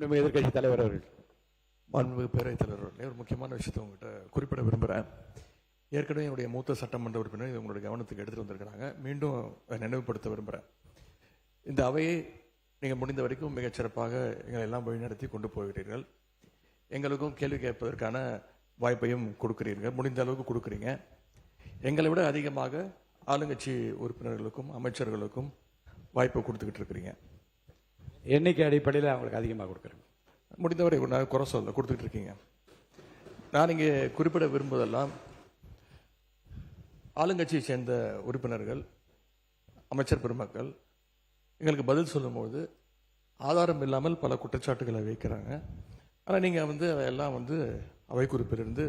நம்ம எதிர்கட்சி தலைவர் அவர்கள். மாண்புமிகு பேரவைத் தலைவர் அவர்களே, ஒரு முக்கியமான விஷயத்தை உங்கள்கிட்ட குறிப்பிட விரும்புகிறேன். ஏற்கனவே என்னுடைய மூத்த சட்டமன்ற உறுப்பினர் இது உங்களுடைய கவனத்துக்கு எடுத்துகிட்டு வந்திருக்கிறாங்க. மீண்டும் நினைவுபடுத்த விரும்புகிறேன். இந்த அவையை நீங்கள் முடிந்த வரைக்கும் மிகச்சிறப்பாக எங்களை எல்லாம் வழிநடத்தி கொண்டு போகிறீர்கள். எங்களுக்கும் கேள்வி கேட்பதற்கான வாய்ப்பையும் கொடுக்கிறீர்கள், முடிந்த அளவுக்கு கொடுக்குறீங்க. எங்களை விட அதிகமாக ஆளுங்கட்சி உறுப்பினர்களுக்கும் அமைச்சர்களுக்கும் வாய்ப்பை கொடுத்துக்கிட்டு இருக்கிறீங்க. எண்ணிக்கை அடிப்படையில் அவங்களுக்கு அதிகமாக கொடுக்குறேன். முடிந்தவரை நான் குறை சொல்ல கொடுத்துக்கிட்டு இருக்கீங்க. நான் இங்கே குறிப்பிட விரும்புவதெல்லாம் ஆளுங்கட்சியை சேர்ந்த உறுப்பினர்கள், அமைச்சர் பெருமக்கள் எங்களுக்கு பதில் சொல்லும்போது ஆதாரம் இல்லாமல் பல குற்றச்சாட்டுகளை வைக்கிறாங்க. ஆனால் நீங்கள் அதையெல்லாம் அவை குறிப்பிலிருந்து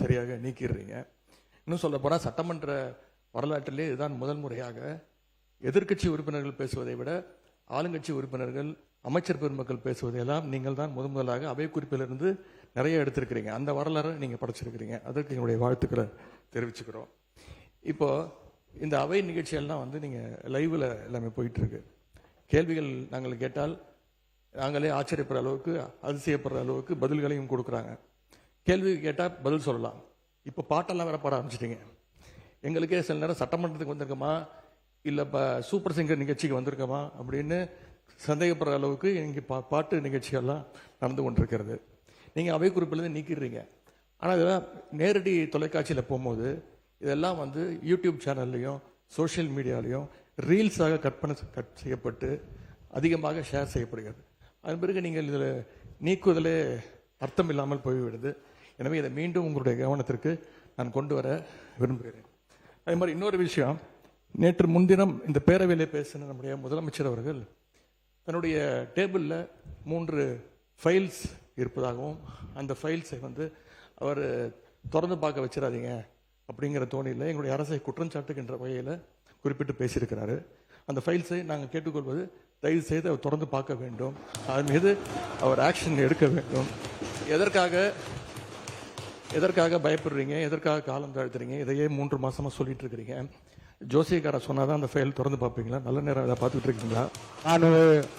சரியாக நீக்கிடுறீங்க. இன்னும் சொல்ல போனால் சட்டமன்ற வரலாற்றிலே இதுதான் முதல் முறையாக எதிர்க்கட்சி உறுப்பினர்கள் பேசுவதை விட ஆளுங்கட்சி உறுப்பினர்கள், அமைச்சர் பெருமக்கள் பேசுவதையெல்லாம் நீங்கள் தான் முதலாக அவை குறிப்பிலிருந்து நிறைய எடுத்திருக்கிறீங்க. அந்த வரலாறு நீங்கள் படைச்சிருக்கிறீங்க. அதற்கு எங்களுடைய வாழ்த்துக்களை தெரிவிச்சுக்கிறோம். இப்போ இந்த அவை நிகழ்ச்சியெல்லாம் நீங்கள் லைவில் எல்லாமே போயிட்டு இருக்கு. கேள்விகள் நாங்கள் கேட்டால் நாங்களே ஆச்சரியப்படுற அளவுக்கு, அதிசயப்படுற அளவுக்கு பதில்களையும் கொடுக்குறாங்க. கேள்வி கேட்டால் பதில் சொல்லலாம். இப்போ பாட்டெல்லாம் வேற பாட ஆரம்பிச்சிட்டிங்க. எங்களுக்கே சில நேரம் சட்டமன்றத்துக்கு வந்திருக்கோமா இல்லை சூப்பர் சிங்கர் நிகழ்ச்சிக்கு வந்திருக்கோமா அப்படின்னு சந்தேகப்படுற அளவுக்கு இங்கே பாட்டு நிகழ்ச்சிகள்லாம் நடந்து கொண்டிருக்கிறது. நீங்கள் அவை குறிப்பிலேருந்து நீக்கிடுறீங்க. ஆனால் இதெல்லாம் நேரடி தொலைக்காட்சியில் போகும்போது இதெல்லாம் யூடியூப் சேனல்லையும் சோஷியல் மீடியாலையும் ரீல்ஸாக கட் செய்யப்பட்டு அதிகமாக ஷேர் செய்யப்படுகிறது. அதன் பிறகு நீங்கள் இதில் நீக்குவதிலே அர்த்தம் இல்லாமல் போய்விடுது. எனவே இதை மீண்டும் உங்களுடைய கவனத்திற்கு நான் கொண்டு வர விரும்புகிறேன். அதே மாதிரி இன்னொரு விஷயம், நேற்று முன்தினம் இந்த பேரவையில் பேசின நம்முடைய முதலமைச்சர் அவர்கள் தன்னுடைய டேபிளில் 3 ஃபைல்ஸ் இருப்பதாகவும் அந்த ஃபைல்ஸை அவர் திறந்து பார்க்க வச்சிடாதீங்க அப்படிங்கிற தோணியில் எங்களுடைய அரசை குற்றஞ்சாட்டுகின்ற வகையில் குறிப்பிட்டு பேசியிருக்கிறாரு. அந்த ஃபைல்ஸை நாங்கள் கேட்டுக்கொள்வது, தயவு செய்து அவர் திறந்து பார்க்க வேண்டும், அதன் மீது அவர் ஆக்ஷன் எடுக்க வேண்டும். எதற்காக பயப்படுறீங்க, எதற்காக காலம் தாழ்த்துறீங்க? இதையே 3 மாசமா சொல்லிட்டு இருக்கிறீங்க. ஜோசியக்கார சொன்னாதான் அந்த ஃபைல் திறந்து பார்ப்பீங்களா? நல்ல நேரம் அதை பார்த்துட்டு இருக்கீங்களா? நான்